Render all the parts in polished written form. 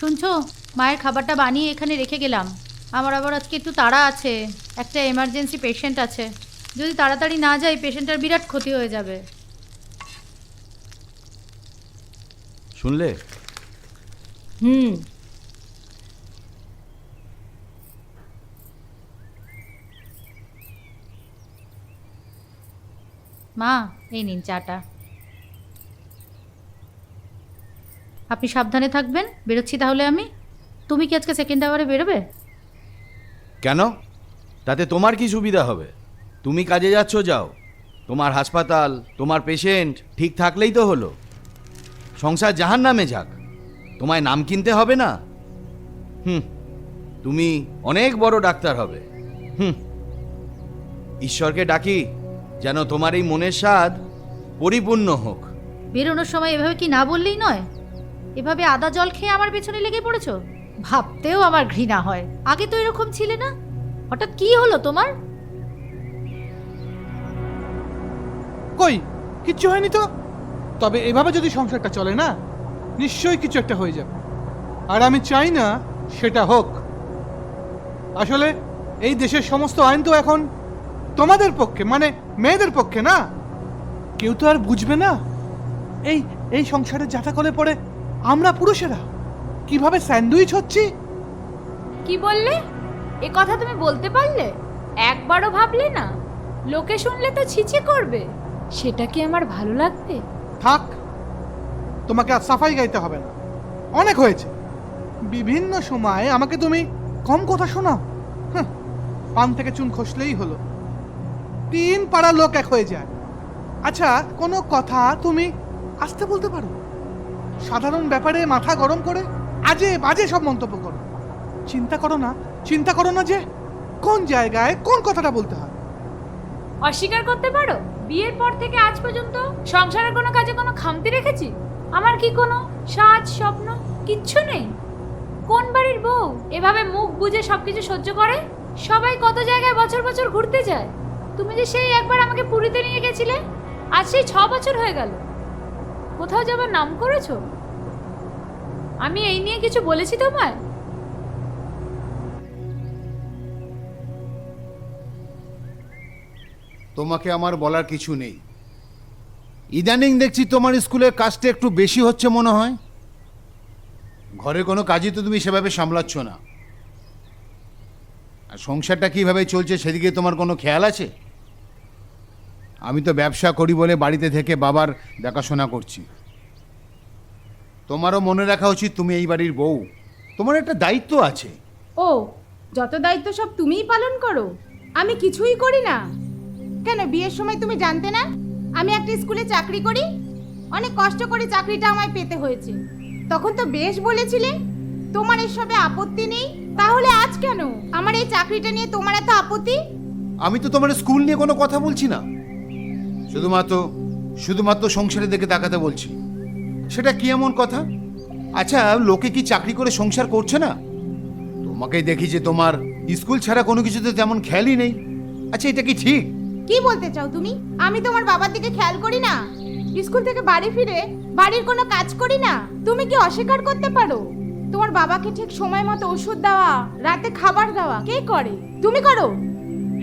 শুনছো, মায়ের খাবারটা বানিয়ে এখানে রেখে গেলাম। আমার আবার আজকে একটু তাড়া আছে, একটা এমার্জেন্সি পেশেন্ট আছে। যদি তাড়াতাড়ি না যাই পেশেন্টের বিরাট ক্ষতি হয়ে যাবে। শুনলে? হুম। মা, এই নিন চাটা। আপনি সাবধানে থাকবেন, বেরোচ্ছি তাহলে আমি। তুমি কি আজকে সেকেন্ড আওয়ারে বেরোবে? কেন? তাতে তোমার কি সুবিধা হবে? তুমি কাজে যাচ্ছ, যাও। তোমার হাসপাতাল, তোমার পেশেন্ট ঠিক থাকলেই তো হলো। সংসার জাহান্নামে যাক, তোমায় নাম কিনতে হবে না। তুমি অনেক বড় ডাক্তার হবে। ঈশ্বরকে ডাকি যেন তোমার এই মনের স্বাদ পরিপূর্ণ হোক। বেরোনোর সময় এভাবে কি না বললেই নয়? এভাবে আদা জল খেয়ে আমার পেছনে লেগে পড়েছো? ভাবতেও আমার ঘৃণা হয়। আগে তো এরকম ছিলে না, হঠাৎ কি হলো তোমার? কই, কিচ্ছু হয়নি তো। তবে এভাবে যদি সংসারটা চলে না, নিশ্চয়ই কিছু একটা হয়ে যাবে। আর আমি চাই না সেটা হোক। আসলে এই দেশের সমস্ত আইন তো এখন তোমাদের পক্ষে, মানে মেয়েদের পক্ষে না। কেউ তো আর বুঝবে না এই এই সংসারে জাতাকলে পড়ে আমরা পুরুষেরা কিভাবে স্যান্ডউইচ হচ্ছি। কি বললে? এ কথা তুমি বলতে পারলে? একবারও ভাবলে না? লোকে শুনলে তো ছিছি করবে। সেটা কি আমার ভালো লাগবে? থাক, তোমাকে আর সাফাই গাইতে হবে না, অনেক হয়েছে। বিভিন্ন সময়ে আমাকে তুমি কম কথা শোনাও। পান থেকে চুন খসলেই হলো, 3 পাড়া লোক এক হয়ে যায়। আচ্ছা, কোনো কথা তুমি আস্তে বলতে পারো? সাধারণ ব্যাপারে মাথা গরম করে আজে বাজে সব মন্তব্য করো। চিন্তা করো না যে কোন জায়গায় কোন কথাটা বলতে হয়। অস্বীকার করতে পারো বিয়ের পর থেকে আজ পর্যন্ত সংসারের কোনো কাজে কোনো খামতি রেখেছি? আমার কি কোনো সাজ স্বপ্ন কিচ্ছু নেই? কোন বাড়ির বউ এভাবে মুখ বুজে সবকিছু সহ্য করে? সবাই কত জায়গায় বছর বছর ঘুরতে যায়। তুমি যে সেই একবার আমাকে পুরীতে নিয়ে গেছিলে, আজ সেই 6 বছর হয়ে গেল। কোথাও যাবার নাম করেছো? আমি এই নিয়ে কিছু বলেছি তোমায়? তোমাকে আমার বলার কিছু নেই। ইদানিং দেখছি তোমার স্কুলের কাজটা একটু বেশি হচ্ছে মনে হয়। ঘরে কোনো কাজই তো তুমি সেভাবে সামলাচ্ছ না। আর সংসারটা কীভাবে চলছে সেদিকে তোমার কোনো খেয়াল আছে? আমি তো ব্যবসা করি বলে বাড়িতে থেকে বাবার দেখাশোনা করছি। তোমারও মনে রাখা উচিত তুমি এই বাড়ির বউ, তোমার একটা দায়িত্ব আছে। ও, যত দায়িত্ব সব তুমিই পালন করো, আমি কিছুই করি না? কেন, বিয়ের সময় তুমি জানতে না আমি একটা স্কুলে চাকরি করি? অনেক কষ্ট করে চাকরিটা আমায় পেতে হয়েছে। তখন তো বেশ বলেছিলে তোমার এসবে আপত্তি নেই। তাহলে আজ কেন আমার এই চাকরিটা নিয়ে তোমার এত আপত্তি? আমি তো তোমার স্কুল নিয়ে কোনো কথা বলছি না, শুধুমাত্র সংসারের দিকে তাকাতে বলছি। সেটা কি এমন কথা? আচ্ছা, লোকে কি চাকরি করে সংসার করছে না? তোমাকেই দেখি যে তোমার স্কুল ছাড়া কোনো কিছুতে তেমন খেয়ালই নেই। আচ্ছা, এটা কি ঠিক? কি বলতে চাও তুমি? আমি তোমার বাবার দিকে খেয়াল করি না? স্কুল থেকে বাড়ি ফিরে বাড়ির কোনো কাজ করি না? তুমি কি অস্বীকার করতে পারো? তোমার বাবাকে ঠিক সময় মতো ওষুধ দেওয়া, রাতে খাবার দেওয়া কে করে? তুমি করো?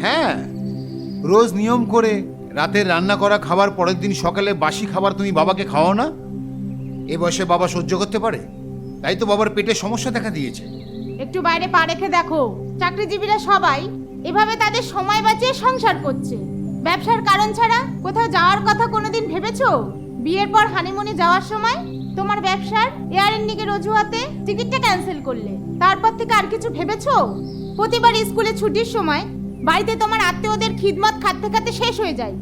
হ্যাঁ, রোজ নিয়ম করে রাতের রান্না করা খাবার পরের দিন সকালে বাসি খাবার তুমি বাবাকে খাওয়াও না? এ বয়সে বাবা সহ্য করতে পারে? তাই তো বাবার পেটে সমস্যা দেখা দিয়েছে। একটু বাইরে পা রেখে দেখো, চাকরিজীবীরা সবাই এভাবে তাদের সময় বাঁচিয়ে সংসার করছে। ব্যবসার কারণ ছাড়া কোথাও যাওয়ার কথা কোনোদিন ভেবেছো? বিয়ের পর হানিমুনে যাওয়ার সময় তোমার ব্যবসার এয়ার ইন্ডিগের অজুহাতে টিকিটটা ক্যান্সেল করলে। তারপর থেকে আর কিছু ভেবেছো? প্রতিবার স্কুলে ছুটির সময় বাড়িতে তোমার আত্মীয়দের খিদমত খাতে খাতে শেষ হয়ে যায়।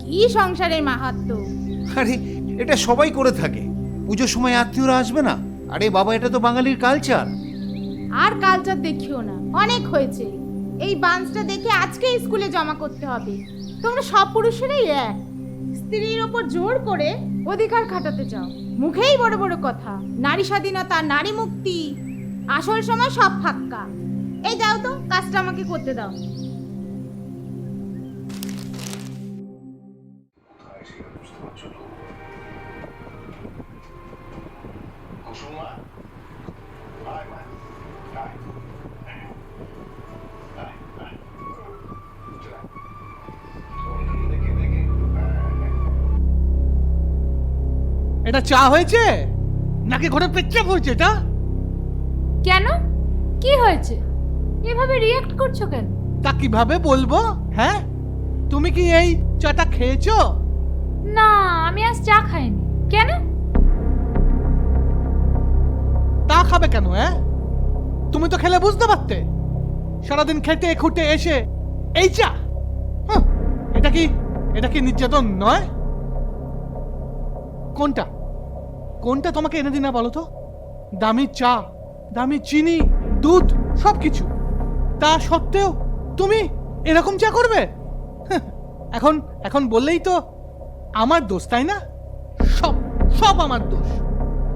কি সংসারের মাহাত্ম্য! আরে, এটা সবাই করে থাকে। পুজোর সময় আত্মীয়রা আসবে না? আরে বাবা, এটা তো বাঙালির কালচার। আর কালচার দেখিও না, অনেক হয়েছে। এই বান্সটা দেখে আজকে স্কুলে জমা করতে হবে। তোমরা সব পুরুষেরাই এক, স্ত্রীর ওপর জোর করে অধিকার খাটাতে চাও। মুখেই বড় বড় কথা, নারী স্বাধীনতা, নারী মুক্তি, আসল সময় সব ফাক্কা। এই যাও তো, কাজটা আমাকে করতে দাও। এটা চা হয়েছে নাকি ঘরে পেচ্ছাপ হয়েছে এটা? কেন, কি হয়েছে? এভাবে রিয়াক্ট করছো কেন? তা কিভাবে বলবো? হ্যাঁ, তুমি কি এই চাটা খেয়েছো? না, আমি আজ চা খাইনি। কেন? তা খাবে কেন? হ্যাঁ, তুমি তো খেলে বুঝতে পারতে। সারাদিন খেটে খুঁটে এসে এই চা? হাহ, এটা কি নির্যাতন নয়? কোনটা কোনটা তোমাকে এনে দিনা বলো তো? দামি চা, দামি চিনি, দুধ, সবকিছু, তা সত্ত্বেও তুমি এরকম চা করবে? হাহ, এখন বললেই তো আমার দোষ, তাই না? সব সব আমার দোষ।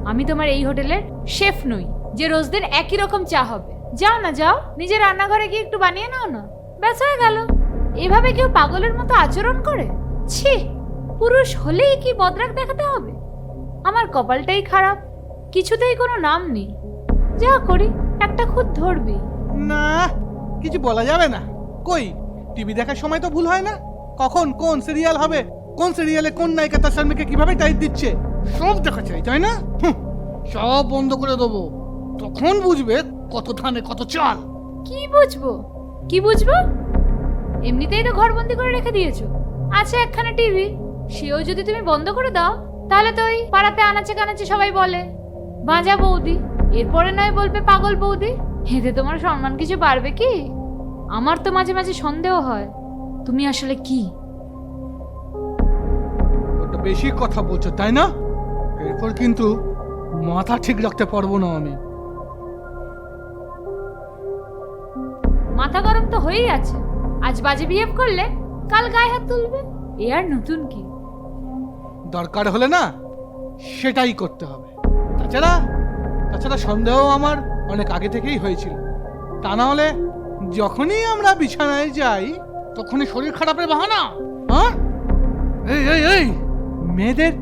আমি তোমার এই হোটেলের শেফ নই যে রোজ দিন একই রকম চা হবে। যাও না, যাও নিজের রান্নাঘরে গিয়ে একটু বানিয়ে নাও না, ব্যাস হয়ে গেল। এভাবে কেউ পাগলের মতো আচরণ করে? ছি, পুরুষ হলেই কি বদরাগ দেখাতে হবে? আমার কপালটাই খারাপ, কিছুতেই কোনো নাম নেই। যা করি একটা খুদ ধরবি। না, কিছু বলা যাবে না। কই, টিভি দেখার সময় তো ভুল হয় না? কখন কোন সিরিয়াল হবে, কোন সিরিয়ালে কোন নায়িকা তার স্বামীকে কিভাবে টাইট দিচ্ছে, সব দেখা চাই, তাই না? সব বন্ধ করে দেবো, তখন বুঝবে কত ধানে কত চাল। কি বুঝবো, কি বুঝবো? এমনিতেই তো ঘরবন্দি করে রেখে দিয়েছো। আছে একখানা টিভি, সেও যদি তুমি বন্ধ করে দাও, তাহলে তো ওই পাড়াতে আনাচে কানাচে সবাই বলে ভাজা বৌদি, এরপরে নয় বলবে পাগল বৌদি। এতে তোমার সম্মান কিছু বাড়বে কি? আমার তো মাঝে মাঝে সন্দেহ হয় তুমি আসলে কি। ওটা বেশি কথা বলছো, তাই না? এরপর কিন্তু মাথা ঠিক রাখতে পারবো না আমি। মাথা গরম তো হয়েই আছে, আজ বাজে বিহেভ করলে কাল গায়ে হাত তুলবে। এ আর নতুন কি? দরকার হলে না সেটাই করতে হবে। তাছাড়া সন্দেহ আমার অনেক আগে থেকেই হয়েছিল। তা না হলে যখনই আমরা বিছানায় যাই তখনই শরীর খারাপের বাহানা। হ্যাঁ, এই এই এই মেয়েদের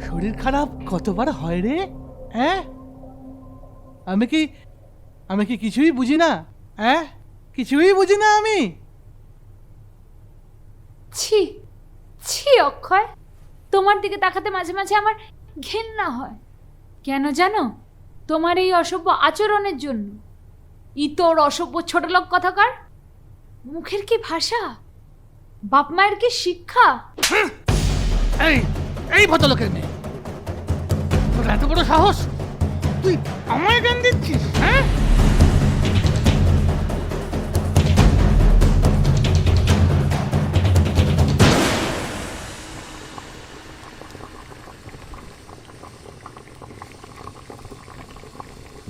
শরীর খারাপ কতবার হয় রে? হ্যাঁ, আমি কি কিছুই বুঝি না? হ্যাঁ, কিছুই বুঝি না আমি। ছি ছি অক্ষয়, তোমার দিকে তাকাতে মাঝে মাঝে আমার ঘেন্না হয়। কেন জানো? তোমার এই অসভ্য আচরণের জন্য। ইতর অসভ্য ছোটলোক কথাকার, মুখের কি ভাষা, বাপ মায়ের কি শিক্ষা। এই এই ভদ্রলোকের মেয়ে, তোর এত বড় সাহস, তুই আমায় জ্ঞান দিচ্ছিস? হ্যাঁ,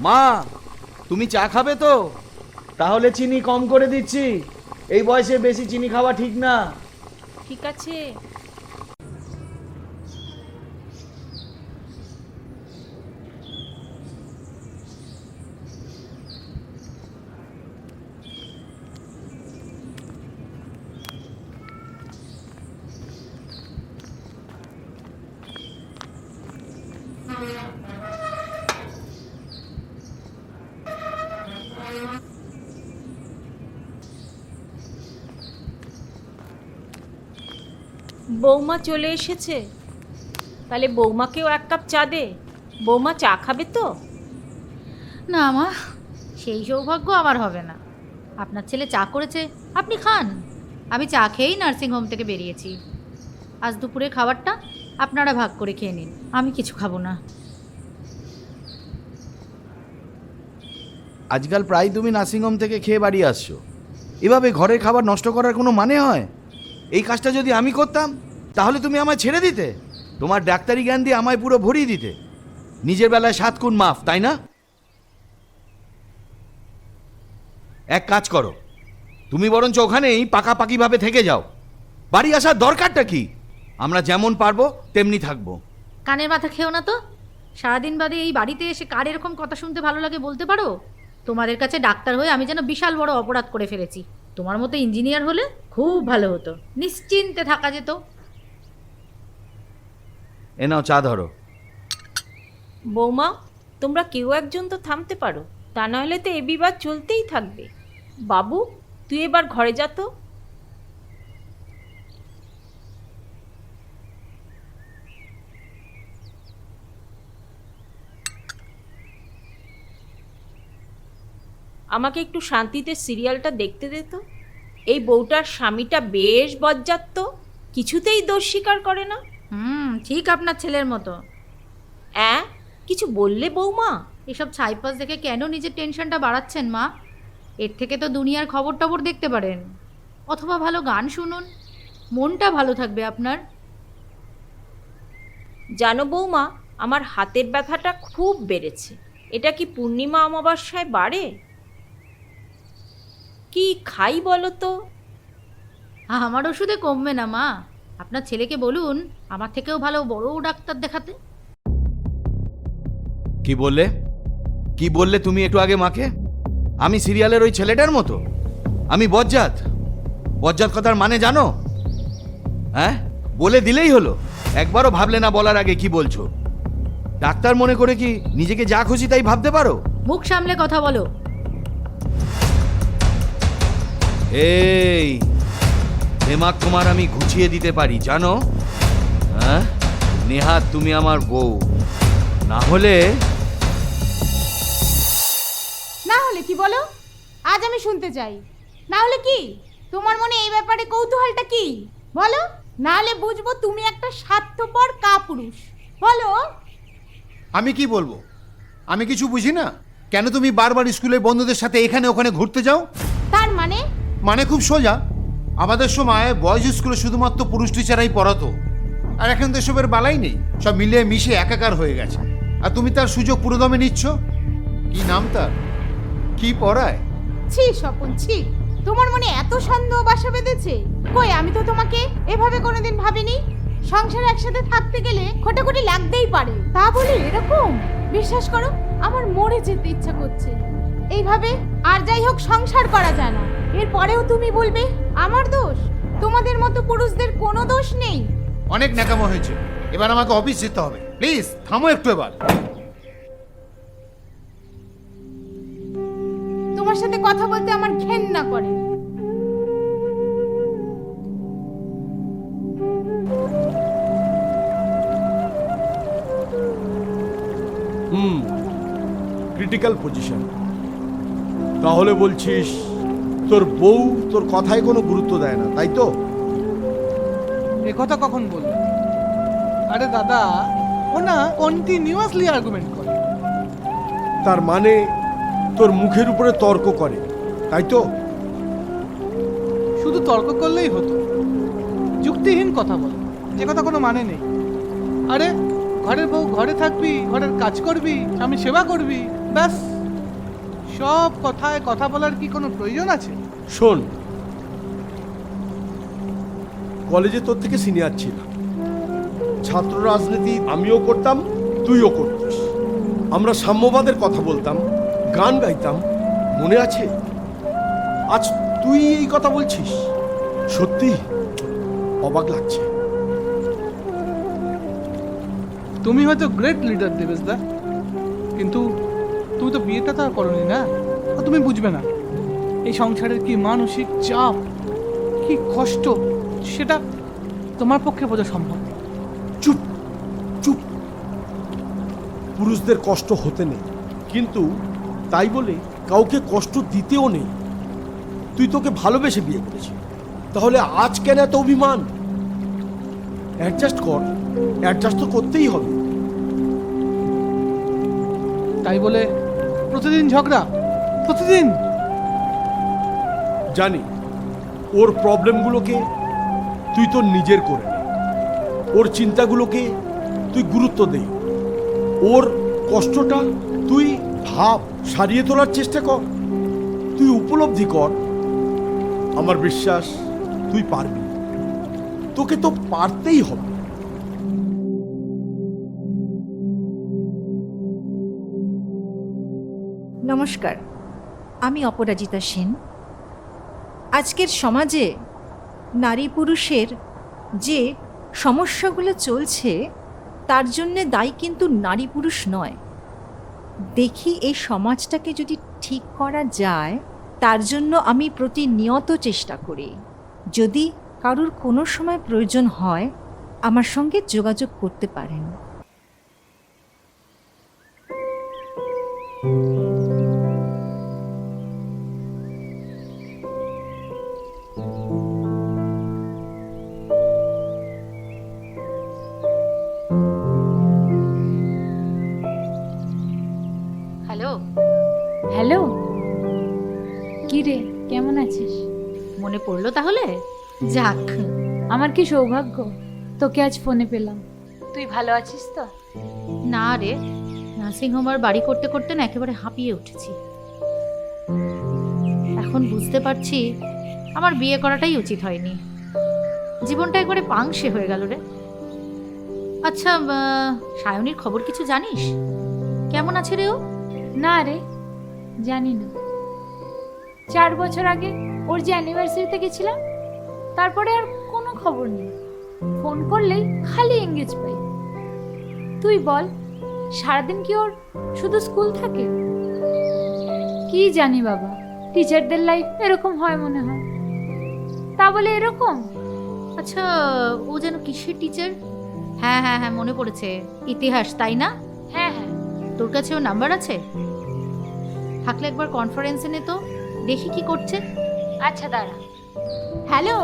মা, তুমি চা খাবে তো? তাহলে চিনি কম করে দিচ্ছি। এই বয়সে বেশি চিনি খাওয়া ঠিক না। ঠিক আছে। বৌমা চলে এসেছে, তাহলে বৌমাকেও এক কাপ চা দে। বৌমা চা খাবে তো? না মা, সেই সৌভাগ্য আমার হবে না। আপনার ছেলে চা করেছে, আপনি খান। আমি চা খেয়েই নার্সিংহোম থেকে বেরিয়েছি। আজ দুপুরের খাবারটা আপনারা ভাগ করে খেয়ে নিন, আমি কিছু খাবো না। আজকাল প্রায় তুমি নার্সিংহোম থেকে খেয়ে বাড়ি আসছো। এভাবে ঘরের খাবার নষ্ট করার কোনো মানে হয়? এই কাজটা যদি আমি করতাম তাহলে তুমি আমায় ছেড়ে দিতে, তোমার ডাক্তারি জ্ঞান দিয়ে আমায় পুরো ভরিয়ে দিতে। নিজের বেলায় 7 গুণ মাফ, তাই না? এক কাজ করো, তুমি বরঞ্চ ওখানেই পাকাপাকিভাবে থেকে যাও। বাড়ি আসার দরকারটা কি? আমরা যেমন পারবো তেমনি থাকবো। কানের মাথা খেও না তো। সারাদিন বাদে এই বাড়িতে এসে কার এরকম কথা শুনতে ভালো লাগে বলতে পারো? তোমাদের কাছে ডাক্তার হয়ে আমি যেন বিশাল বড় অপরাধ করে ফেলেছি। তোমার মতো ইঞ্জিনিয়ার হলে খুব ভালো হতো, নিশ্চিন্তে থাকা যেত। এ নাও চা ধরো। বৌমা, তোমরা কেউ একজন তো থামতে পারো, তা নাহলে তো এ বিবাদ চলতেই থাকবে। বাবু, তুই এবার ঘরে যা তো। আমাকে একটু শান্তিতে সিরিয়ালটা দেখতে দে তো। এই বউটার স্বামীটা বেশ বজ্জাত তো, কিছুতেই দোষ স্বীকার করে না। ঠিক আপনার ছেলের মতো। কিছু বললে বৌমা? এসব ছাইপাস দেখে কেন নিজের টেনশনটা বাড়াচ্ছেন মা? এর থেকে তো দুনিয়ার খবর টবর দেখতে পারেন, অথবা ভালো গান শুনুন, মনটা ভালো থাকবে আপনার। জানো বৌমা, আমার হাতের ব্যথাটা খুব বেড়েছে। এটা কি পূর্ণিমা অমাবস্যায় বাড়ে? কি খাই বলো তো? আমার ওষুধে কমবে না মা। আপনার ছেলেকে বলুন আমার থেকেও ভালো বড় ডাক্তার দেখাতে। কি বললে? কি বললে তুমি একটু আগে মাকে? আমি সিরিয়ালের ওই ছেলেটার মতো? আমি বজ্জাত? বজ্জাত কথার মানে জানো? হ্যাঁ, বলে দিলেই হলো, একবারও ভাবলে না বলার আগে কি বলছো? ডাক্তার মনে করে কি নিজেকে যা খুশি তাই ভাবতে পারো? মুখ সামলে কথা বলো। এই দিমাগ তোমার আমি ঘুচিয়ে দিতে পারি জানো? হ্যাঁ, নেহাত তুমি আমার বউ, না হলে কি বলো? আজ আমি শুনতে চাই। না হলে কি? তোমার মনে এই ব্যাপারে কৌতূহলটা কি বলো, না হলে বুঝবো তুমি একটা স্বার্থপর কাপুরুষ। বলো। আমি কি বলবো? আমি কিছু বুঝি না। কেন তুমি বারবার স্কুলের বন্ধুদের সাথে এখানে ওখানে ঘুরতে যাও? তার মানে? মানে খুব সোজা। আমাদের সময় বয়েজ স্কুলে শুধুমাত্র পুরুষ টিচারাই পড়াতো, আর এখন তো এসবের বালাই নেই। সব মিলিয়ে মিশে একাকার হয়ে গেছে, আর তুমি তার সুযোগ পুরোদমে নিচ্ছ। কি নাম তার? কি পড়ায়? ছি স্বপন, ছি। তোমার মনে এত সন্দেহ বাসা বেঁধেছে? কই, আমি তো তোমাকে এভাবে কোনোদিন ভাবিনি। সংসার একসাথে থাকতে গেলে খোটাখুটি লাগতেই পারে, তা বলে এরকম? বিশ্বাস করো, আমার মরে যেতে ইচ্ছা করছে। এইভাবে আর যাই হোক সংসার করা যায় না। এরপরেও তুমি বলবে আমার দোষ? তোমাদের মতো পুরুষদের কোনো দোষ নেই। অনেক ন্যাকামো হয়েছে, এবার আমাকে অফিস যেতে হবে। প্লিজ থামো একটু এবার। তোমার সাথে কথা বলতে আমার ঘেন্না করে। Critical position. তাহলে বলছিস তোর বউ তোর কথায় কোনো গুরুত্ব দেয় না, তাই তো? এ কথা কখন বললে? আরে দাদা, ও না কন্টিনিউয়াসলি আর্গুমেন্ট করে। তার মানে তোর মুখের উপরে তর্ক করে, তাই তো? শুধু তর্ক করলেই হতো, যুক্তিহীন কথা বলে, যে কথা কোনো মানে নেই। আরে ঘরের বউ ঘরে থাকবি, ঘরের কাজ করবি, স্বামী সেবা করবি, ব্যাস। সব কথায় কথা বলার কি কোনো প্রয়োজন আছে? শোন, কলেজে তোর থেকে সিনিয়র ছিলাম, ছাত্র রাজনীতি আমিও করতাম, তুইও করতিস। আমরা সাম্যবাদের কথা বলতাম, গান গাইতাম, মনে আছে? আজ তুই এই কথা বলছিস, সত্যি অবাক লাগছে। তুমি হয়তো গ্রেট লিডার দেবেশদা, কিন্তু তুমি তো বিয়েটা তো আর করোনি না, আর তুমি বুঝবে না এই সংসারের কি মানসিক চাপ, কি কষ্ট, সেটা তোমার পক্ষে বোঝা সম্ভব না। চুপ চুপ। পুরুষদের কষ্ট হতে নেই, কিন্তু তাই বলে কাউকে কষ্ট দিতেও নেই। তুই তোকে ভালোবেসে বিয়ে করেছিস, তাহলে আজ কেন এত অভিমান? অ্যাডজাস্ট কর, অ্যাডজাস্ট তো করতেই হবে। তাই বলে প্রতিদিন ঝগড়া, প্রতিদিন? জানি ওর প্রবলেমগুলোকে তুই তোর নিজের করে নে, ওর চিন্তাগুলোকে তুই গুরুত্ব দে, ওর কষ্টটা তুই ভাব, সারিয়ে তোলার চেষ্টা কর, তুই উপলব্ধি কর। আমার বিশ্বাস তুই পারবি, তোকে তো পারতেই হবে। নমস্কার, আমি অপরাজিতা সেন। আজকের সমাজে নারী পুরুষের যে সমস্যাগুলো চলছে তার জন্যে দায়ী কিন্তু নারী পুরুষ নয়, দেখি এই সমাজটাকে যদি ঠিক করা যায়, তার জন্য আমি প্রতিনিয়ত চেষ্টা করি। যদি কারুর কোনো সময় প্রয়োজন হয়, আমার সঙ্গে যোগাযোগ করতে পারেন। হ্যালো, হ্যালো, কি রে, কেমন আছিস? মনে পড়লো তাহলে? যাক, আমার কি সৌভাগ্য, তোকে আজ ফোনে পেলাম। তুই ভালো আছিস তো? না রে, নার্সিংহোম আর বাড়ি করতে করতে না একেবারে হাঁপিয়ে উঠেছি। এখন বুঝতে পারছি আমার বিয়ে করাটাই উচিত হয়নি। জীবনটা একবারে পাংশে হয়ে গেল রে। আচ্ছা, সায়নীর খবর কিছু জানিস? কেমন আছে রে ও? না রে, জানি না। 4 বছর আগে ওর যে অ্যানিভার্সারিতে গেছিলাম, তারপরে আর কোনো খবর নেই। ফোন করলেই খালি এঙ্গেজ পাই। তুই বল, সারাদিন কি ওর শুধু স্কুল থাকে? কি জানি বাবা, টিচারদের লাইফ এরকম হয় মনে হয়। তা বলে এরকম? আচ্ছা, ও যেন কিসের টিচার? হ্যাঁ হ্যাঁ হ্যাঁ, মনে পড়েছে, ইতিহাস, তাই না? হ্যাঁ হ্যাঁ। তোর কাছে ও নাম্বার আছে? থাকলে একবার কনফারেন্সে নে তো, দেখি কি করছে। আচ্ছা দাঁড়া। হ্যালো,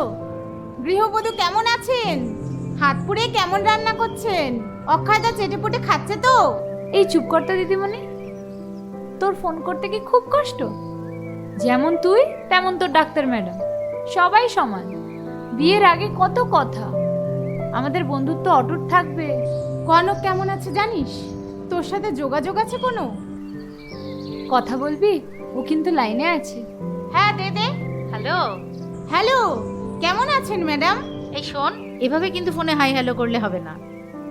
গৃহবধূ কেমন আছেন? হাত পুড়ে কেমন রান্না করছেন? অক্ষয়দা চেটেপুটে খাচ্ছে তো? এই চুপ করতে দিদিমণি, তোর ফোন করতে কি খুব কষ্ট? যেমন তুই তেমন তোর ডাক্তার ম্যাডাম, সবাই সমান। বিয়ের আগে কত কথা, আমাদের বন্ধুত্ব অটুট থাকবে। কনক কেমন আছে জানিস? তোর সাথে যোগাযোগ আছে কোনো? কথা বলবি? ও কিন্তু লাইনে আছে। হ্যাঁ, দে দে। হ্যালো, হ্যালো, কেমন আছেন ম্যাডাম? এই শোন, এভাবে কিন্তু ফোনে হাই হ্যালো করলে হবে না।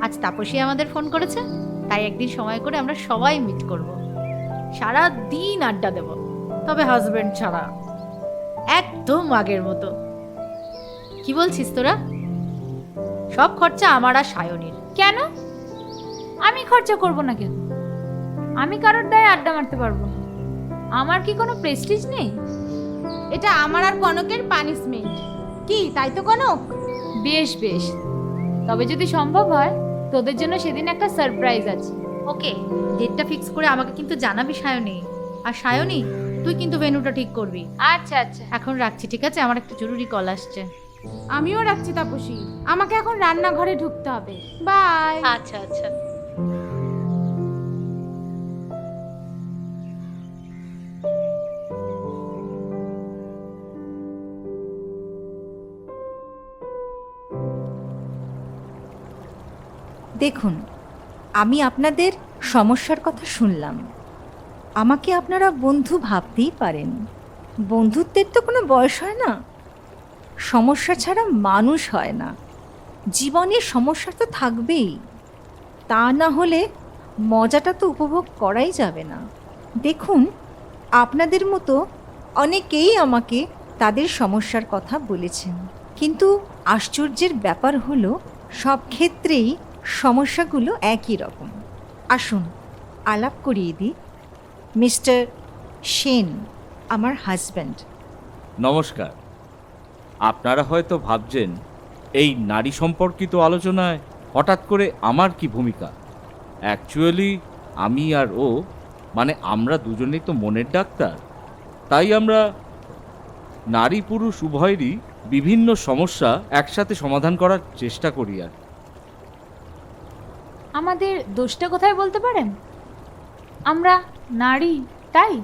আজ তাপসী আমাদের ফোন করেছে, তাই একদিন সময় করে আমরা সবাই মিট করব। সারা দিন আড্ডা দেব, তবে হাজবেন্ড ছাড়া, একদম আগের মতো। কি বলছিস তোরা? সব খরচা আমার আর সায়নীর। কেন? আমি খরচা করব না কেন? আমি কারোর দায়ে আড্ডা মারতে পারবো না। আমার কি কোনো প্রেস্টিজ নেই? এটা আমার আর কনকের পানিশমেন্ট। কি তাই তো কনক? বেশ বেশ, তবে যদি সম্ভব হয় তোদের জন্য সেদিন একটা সারপ্রাইজ আছে। ওকে, ডেটটা ফিক্স করে আমাকে কিন্তু জানাবি সায়নী। আর সায়নী, তুই কিন্তু ভেন্যুটা ঠিক করবি। আচ্ছা আচ্ছা। এখন রাখছি, ঠিক আছে? আমার একটা জরুরি কল আসছে। আমিও রাখছি তাপসী, আমাকে এখন রান্নাঘরে ঢুকতে হবে। বাই। আচ্ছা আচ্ছা। দেখুন, আমি আপনাদের সমস্যার কথা শুনলাম। আমাকে আপনারা বন্ধু ভাবতেই পারেন। বন্ধুত্বের তো কোনো বয়স হয় না। সমস্যা ছাড়া মানুষ হয় না। জীবনে সমস্যা তো থাকবেই, তা না হলে মজাটা তো উপভোগ করাই যাবে না। দেখুন, আপনাদের মতো অনেকেই আমাকে তাদের সমস্যার কথা বলেছেন, কিন্তু আশ্চর্যের ব্যাপার হলো সব ক্ষেত্রেই সমস্যাগুলো একই রকম। আসুন আলাপ করিয়ে দিই। মিস্টার সেন আমার হাজব্যান্ড। নমস্কার। আপনারা হয়তো ভাবছেন এই নারী সম্পর্কিত আলোচনায় হঠাৎ করে আমার কি ভূমিকা। অ্যাকচুয়ালি আমি আর ও, মানে আমরা দুজনেই তো মনের ডাক্তার। তাই আমরা নারী পুরুষ উভয়েরই বিভিন্ন সমস্যা একসাথে সমাধান করার চেষ্টা করি। আর আমাদের দোষটা কোথায় বলতে পারেন? আমরা নারী, তাই?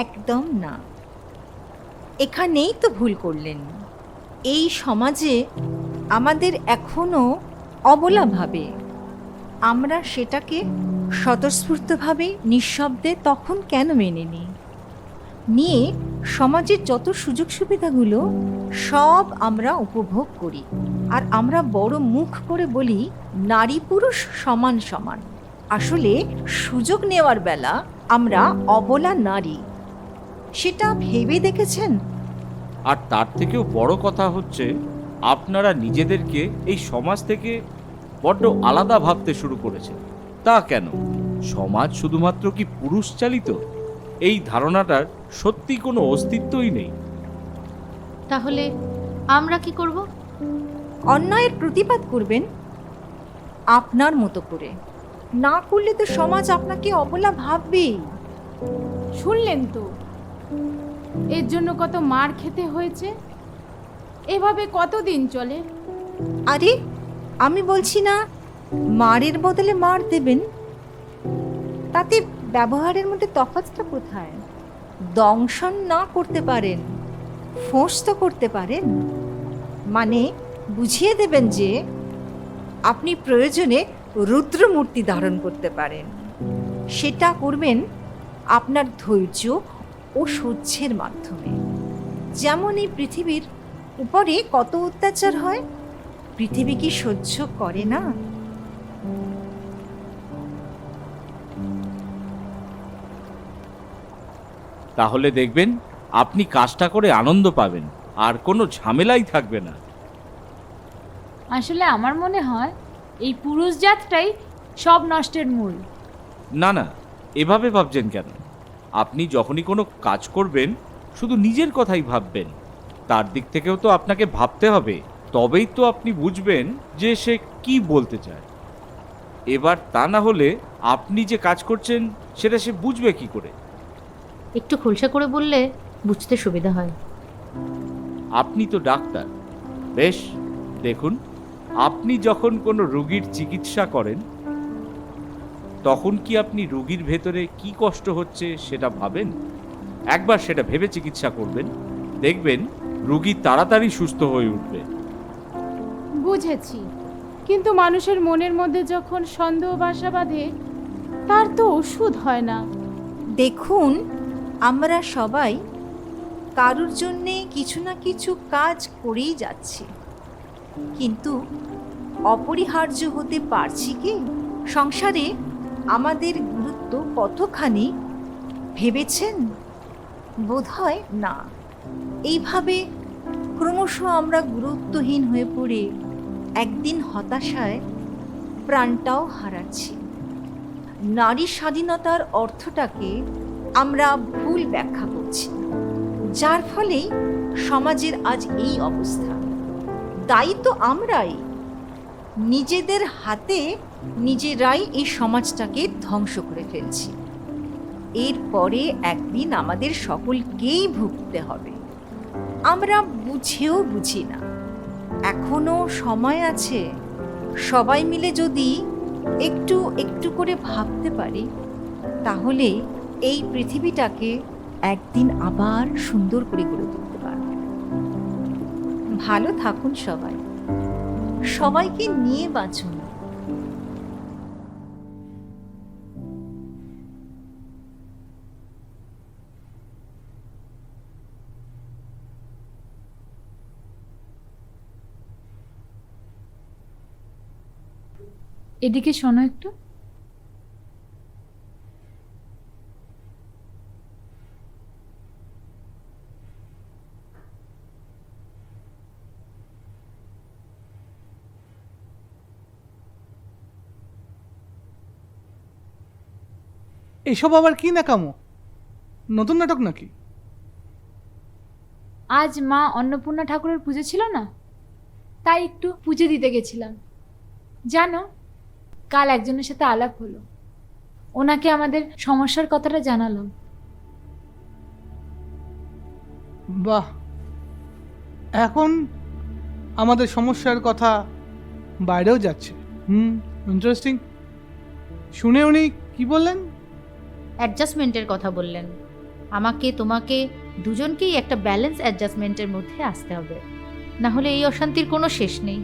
একদম না, এখানেই তো ভুল করলেন। এই সমাজে আমাদের এখনও অবলা ভাবে। আমরা সেটাকে স্বতঃস্ফূর্তভাবে নিঃশব্দে তখন কেন মেনে নিয়ে সমাজের যত সুযোগ সুবিধাগুলো সব আমরা উপভোগ করি। আর আমরা বড় মুখ করে বলি নারী পুরুষ সমান সমান। আসলে সুযোগ নেওয়ার বেলা আমরা অবলা নারী। সেটা ভেবে দেখেছেন? আর তার থেকেও বড় কথা হচ্ছে, আপনারা নিজেদেরকে এই সমাজ থেকে বড্ড আলাদা ভাবতে শুরু করেছেন। তা কেন? সমাজ শুধুমাত্র কি পুরুষ চালিত? এই ধারণাটার সত্যি কোনো অস্তিত্বই নেই। তাহলে আমরা কি করব? অন্যায়ের প্রতিবাদ করবেন আপনার মতো করে। না করলে তো সমাজ আপনাকে অবলা ভাববেই। শুনলেন তো, এর জন্য কত মার খেতে হয়েছে। এভাবে কতদিন চলে? আরে আমি বলছি না মারের বদলে মার দেবেন, তাতে ব্যবহারের মধ্যে তফাৎটা কোথায়? দংশন না করতে পারেন, ফোঁস তো করতে পারেন। মানে বুঝিয়ে দেবেন যে আপনি প্রয়োজনে রুদ্রমূর্তি ধারণ করতে পারেন। সেটা করবেন আপনার ধৈর্য ও সহ্যের মাধ্যমে। যেমন এই পৃথিবীর উপরে কত অত্যাচার হয়, পৃথিবী কি সহ্য করে না? তাহলে দেখবেন আপনি কাজটা করে আনন্দ পাবেন, আর কোনো ঝামেলাই থাকবে না। আসলে আমার মনে হয় এই পুরুষ জাতটাই সব নষ্টের মূল। না না, এভাবে ভাবছেন কেন? আপনি যখনই কোনো কাজ করবেন শুধু নিজের কথাই ভাববেন। তার দিক থেকেও তো আপনাকে ভাবতে হবে, তবেই তো আপনি বুঝবেন যে সে কি বলতে চায়। এবার তা না হলে আপনি যে কাজ করছেন সেটা সে বুঝবে কি করে? একটু খোলসা করে বললে বুঝতে সুবিধা হয়। আপনি তো ডাক্তার। বেশ, দেখুন, আপনি যখন কোনো রোগীর চিকিৎসা করেন তখন কি আপনি রোগীর ভেতরে কি কষ্ট হচ্ছে সেটা ভাবেন? একবার সেটা ভেবে চিকিৎসা করবেন, দেখবেন রোগী তাড়াতাড়ি সুস্থ হয়ে উঠবে। বুঝেছি, কিন্তু মানুষের মনের মধ্যে যখন সন্দেহ বাসা বাঁধে, তার তো ওষুধ হয় না। দেখুন, আমরা সবাই কারুর জন্যে কিছু না কিছু কাজ করেই যাচ্ছি, কিন্তু অপরিহার্য হতে পারছি কি? সংসারে আমাদের গুরুত্ব কতখানি ভেবেছেন? বোধহয় না। এইভাবে ক্রমশ আমরা গুরুত্বহীন হয়ে পড়ে একদিন হতাশায় প্রাণটাও হারাচ্ছি। নারী স্বাধীনতার অর্থটাকে আমরা ভুল ব্যাখ্যা করছি, যার ফলে সমাজের আজ এই অবস্থা। দায়ী তো আমরাই, নিজেদের হাতে নিজেরাই এই সমাজটাকে ধ্বংস করে ফেলছি। এরপরে একদিন আমাদের সকলকেই ভুগতে হবে। আমরা বুঝেও বুঝি না। এখনো সময় আছে। সবাই মিলে যদি একটু একটু করে ভাবতে পারি, তাহলে এই পৃথিবীটাকে একদিন আবার সুন্দর করে গড়ে তুলতে পারবে। ভালো থাকুন সবাই, সবাইকে নিয়ে বাঁচুন। এদিকে শোনো একটু। এসব আবার কি নাকামো? নতুন নাটক নাকি? আজ মা অন্নপূর্ণা ঠাকুরের পুজো ছিল না, তাই একটু পুজো দিতে গেছিলাম। জানো, কাল একজনের সাথে আলাপ হলো, ওনাকে আমাদের সমস্যার কথাটা জানালাম। বাহ, এখন আমাদের সমস্যার কথা বাইরেও যাচ্ছে। ইন্টারেস্টিং। শুনে উনি কি বললেন? অ্যাডজাস্টমেন্টের কথা বললেন। আমাকে তোমাকে দুজনকেই একটা ব্যালেন্স অ্যাডজাস্টমেন্টের মধ্যে আসতে হবে, না হলে এই অশান্তির কোনো শেষ নেই।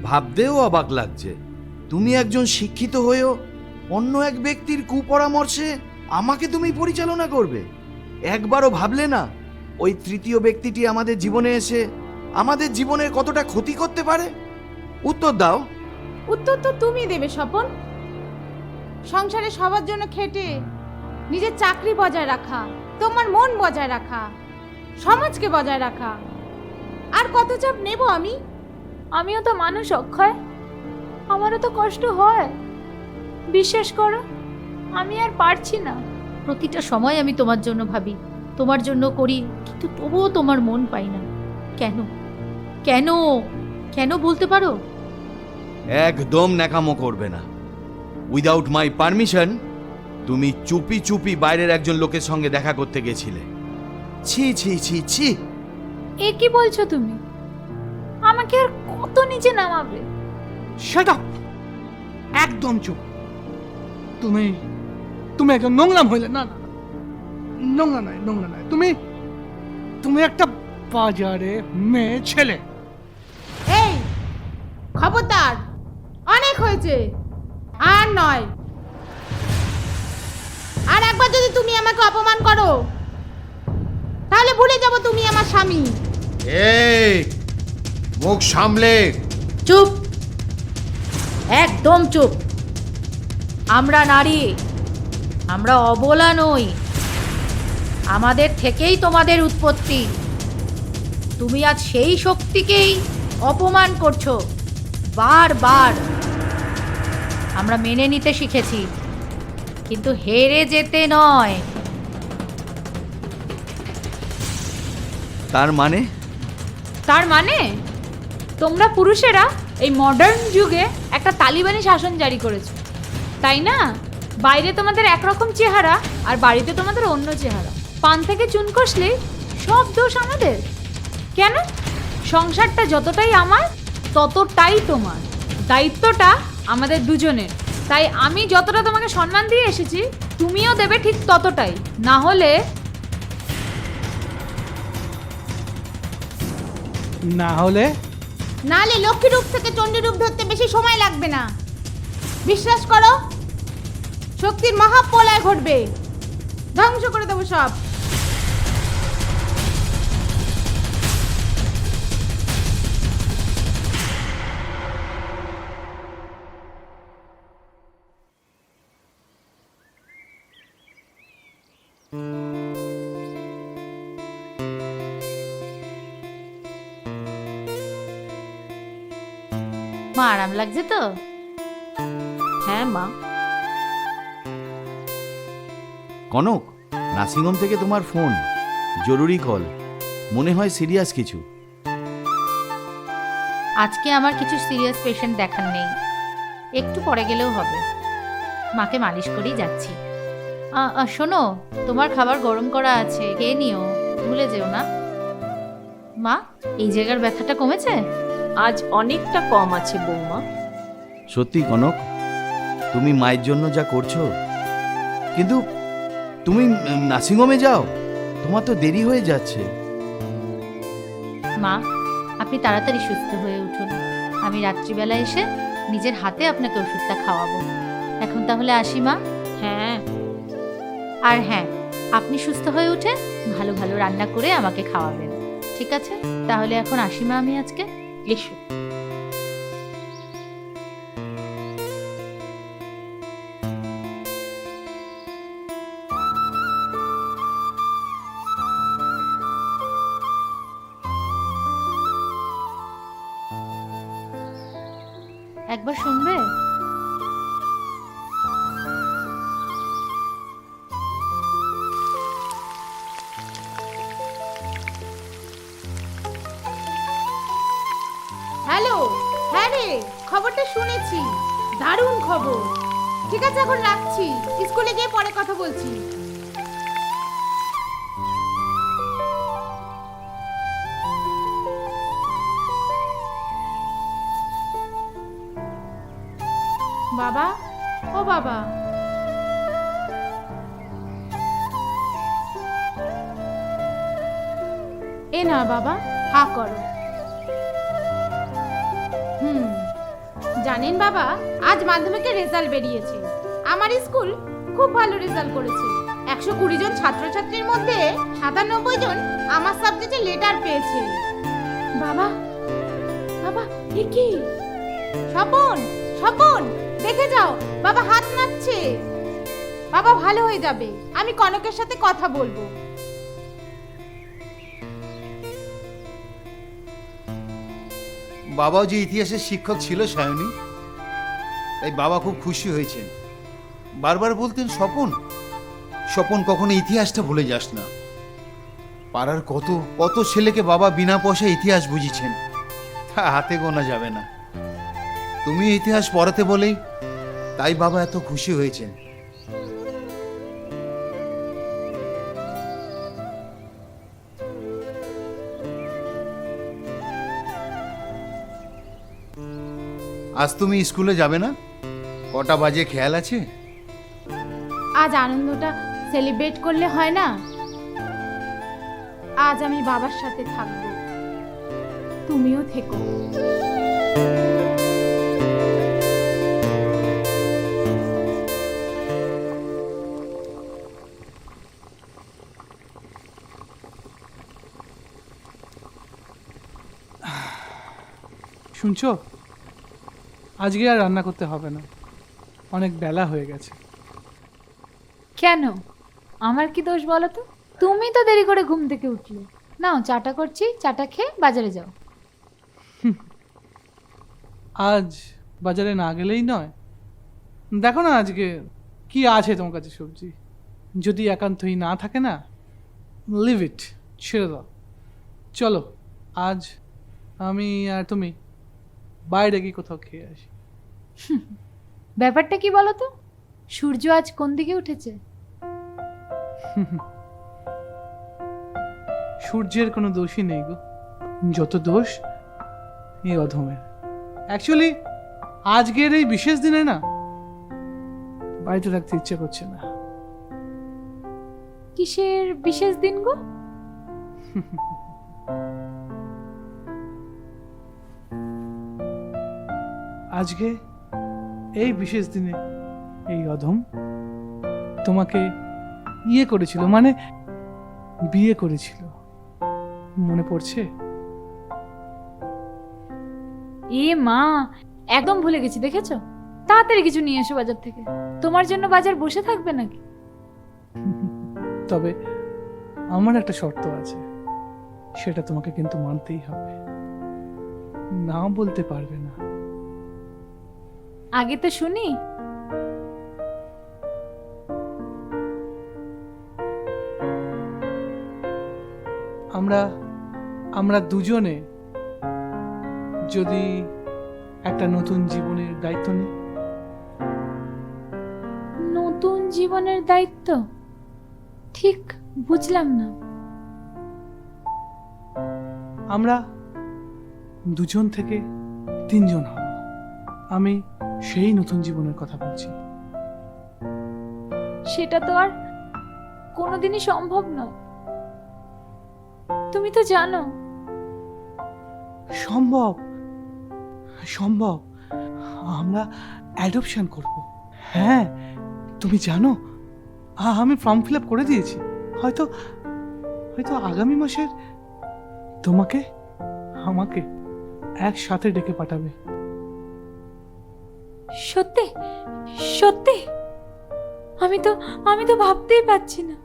ভাবতেও অবাক লাগছে, তুমি একজন শিক্ষিত হয়েও অন্য এক ব্যক্তির কুপরামর্শে আমাকে তুমি পরিচালনা করবে। একবারও ভাবলে না ওই তৃতীয় ব্যক্তিটি আমাদের জীবনে এসে আমাদের জীবনের কতটা ক্ষতি করতে পারে? উত্তর দাও। উত্তর তো তুমি দেবে স্বপন। সংসারে সবার জন্য খেটে নিজের চাকরি বজায় রাখা, তোমার মন বজায় রাখা, সমাজকে বজায় রাখা, আর কত চাপ নেব আমি? আমিও তো মানুষ অক্ষয়, আমারও তো কষ্ট হয়। বিশ্বাস করো, আমি আর পারছি না। প্রতিটা সময় আমি তোমার জন্য ভাবি, তোমার জন্য করি, কিন্তু তবুও তোমার মন পাই না। কেন কেন কেন বলতে পারো? একদম ন্যাকামো করবে না। উইদাউট মাই পারমিশন তুমি চুপি চুপি বাইরের একজন লোকের সঙ্গে দেখা করতে গেছিলে। ছি ছি ছি ছি। এ কি বলছো তুমি? আমাকে আর কত নিচে নামাবে? শাট আপ, একদম চুপ। তুমি তুমি একজন নোংরাম হইলে। না না, নোংরা নয়, নোংরা নয়। তুমি একটা বাজারে মেয়ে ছেলে। এই খবরদার, অনেক হয়েছে, আর নয়। আর একবার যদি তুমি আমাকে অপমান করো তাহলে ভুলে যাব তুমি আমার স্বামী। এই মুখ সামলে। চুপ, একদম চুপ। আমরা নারী, আমরা অবলা নই। আমাদের থেকেই তোমাদের উৎপত্তি। তুমি আজ সেই শক্তিকেই অপমান করছো বারবার। আমরা মেনে নিতে শিখেছি, কিন্তু হেরে যেতে নয়। তার মানে তার মানে তোমরা পুরুষেরা এই মডার্ন যুগে একটা তালিবানি শাসন জারি করেছো, তাই না? বাইরে তোমাদের একরকম চেহারা আর বাড়িতে তোমাদের অন্য চেহারা। পান থেকে চুন কষলেই সব দোষ আমাদের। কেন? সংসারটা যতটাই আমার ততটাই তোমার। দায়িত্বটা আমাদের দুজনের। তাই আমি যতটা তোমাকে সম্মান দিয়ে এসেছি তুমিও দেবে ঠিক ততটাই, না হলে নালে লক্ষ্মী রূপ থেকে চণ্ডী রূপ ধরতে বেশি সময় লাগবে না। বিশ্বাস করো, শক্তির মহাপ্রলয় ঘটবে, ধ্বংস করে দেবো সব। মা, আরাম লাগছে তো? হ্যাঁ মা। কনক, নার্সিংহোম থেকে তোমার ফোন, জরুরি কল। মনে হয় সিরিয়াস কিছু। আজকে আমার কিছু সিরিয়াস পেশেন্ট দেখার নেই, একটু পরে গেলেও হবে। মাকে মালিশ করেই যাচ্ছি। শোনো, তোমার খাবার গরম করা আছে, খেয়ে নিও, ভুলে যেও না। মা, এই জায়গার ব্যথাটা কমেছে? আজ অনেকটা কম আছে বৌমা। সত্যি কনক, তুমি মায়ের জন্য যা করছো, কিন্তু তুমি নার্সিংহোমে যাও, তোমার তো দেরি হয়ে যাচ্ছে। মা, আপনি তাড়াতাড়ি সুস্থ হয়ে উঠুন। আমি রাত্রিবেলা এসে নিজের হাতে আপনাকে ওষুধটা খাওয়াবো। এখন তাহলে আসি মা। হ্যাঁ। আর হ্যাঁ, আপনি সুস্থ হয়ে উঠে ভালো ভালো রান্না করে আমাকে খাওয়াবেন, ঠিক আছে? তাহলে এখন আসি মা, আমি আজকে। এসো। একবার শুনবে? হ্যালো, হ্যাঁ রে, খবরটা শুনেছি, দারুণ খবর। ঠিক আছে, এখন রাখছি, স্কুলে গিয়ে পরে কথা বলছি। বাবা, ও বাবা, এ না বাবা, হা করো। জানেন বাবা, আজ মাধ্যমিকের রেজাল্ট বেরিয়েছে। আমার স্কুল খুব ভালো রেজাল্ট করেছে। 120 জন ছাত্রছাত্রীর মধ্যে 97 জন আমার সাবজেক্টে লেটার পেয়েছে। বাবা, বাবা, এ কি? স্বপন, স্বপন, দেখে যাও, বাবা হাত নাড়ছে। বাবা ভালো হয়ে যাবে, আমি কনকের সাথে কথা বলবো। বাবাও যে ইতিহাসের শিক্ষক ছিল সায়নী, তাই বাবা খুব খুশি হয়েছেন। বারবার বলতেন স্বপন, স্বপন কখনো ইতিহাসটা ভুলে যাস না। পাড়ার কত কত ছেলেকে বাবা বিনা পয়সায় ইতিহাস বুঝিয়েছেন, তা হাতে গোনা যাবে না। তুমি ইতিহাস পড়াতে বলেই তাই বাবা এত খুশি হয়েছেন। আজ তুমি স্কুলে যাবে না? কটা বাজে খেয়াল আছে? আজ আনন্দটা সেলিব্রেট করলে হয় না? আজ আমি বাবার সাথে থাকবো, তুমিও থেকো। শুনছো, আজকে আর রান্না করতে হবে না, অনেক বেলা হয়ে গেছে। কেন, আমার কি দোষ বলো তো? তুমি তো দেরি করে ঘুম থেকে উঠলে। নাও চাটা করছি, চাটা খেয়ে বাজারে যাও। আজ বাজারে না গেলেই নয়। দেখো না আজকে কি আছে তোমার কাছে সবজি। যদি একান্তই না থাকে না, লিভ ইট, ছেড়ে দাও। চলো আজ আমি আর তুমি বাইরে গিয়ে কোথাও খেয়ে আসি। ব্যাপারটা কি বলো তো? সূর্য আজ কোন দিকে উঠেছে? সূর্যের কোনো দোষই নেই গো, যত দোষ এই অধমের। অ্যাকচুয়ালি আজকের এই বিশেষ দিনে না বাড়িতে থাকতে ইচ্ছে করছে না। কিসের বিশেষ দিন গো? আজকে এই বিশেষ দিনে এই অধম তোমাকে ইয়ে করেছিল, মানে বিয়ে করেছিল, মনে পড়ছে? এ মা, একদম ভুলে গেছি, দেখেছো? তাড়াতাড়ি কিছু নিয়ে এসো বাজার থেকে। তোমার জন্য বাজার বসে থাকবে নাকি? তবে আমার একটা শর্ত আছে, সেটা তোমাকে কিন্তু মানতেই হবে, না বলতে পারবে না। আগে তো শুনি। আমরা দুজনে যদি একটা নতুন জীবনের দায়িত্ব নিই। নতুন জীবনের দায়িত্ব? ঠিক বুঝলাম না। আমরা দুজন থেকে তিনজন হব। আমি সেই নতুন জীবনের কথা বলছি। সেটা তো আর কোনোদিনই সম্ভব নয়, তুমি তো জানো। সম্ভব, সম্ভব। আমরা অ্যাডপশন করব। হ্যাঁ, তুমি জানো আমি ফর্ম ফিল আপ করে দিয়েছি। হয়তো হয়তো আগামী মাসের তোমাকে আমাকে একসাথে ডেকে পাঠাবে। সত্যি সত্যি? আমি তো ভাবতেই পারছি না।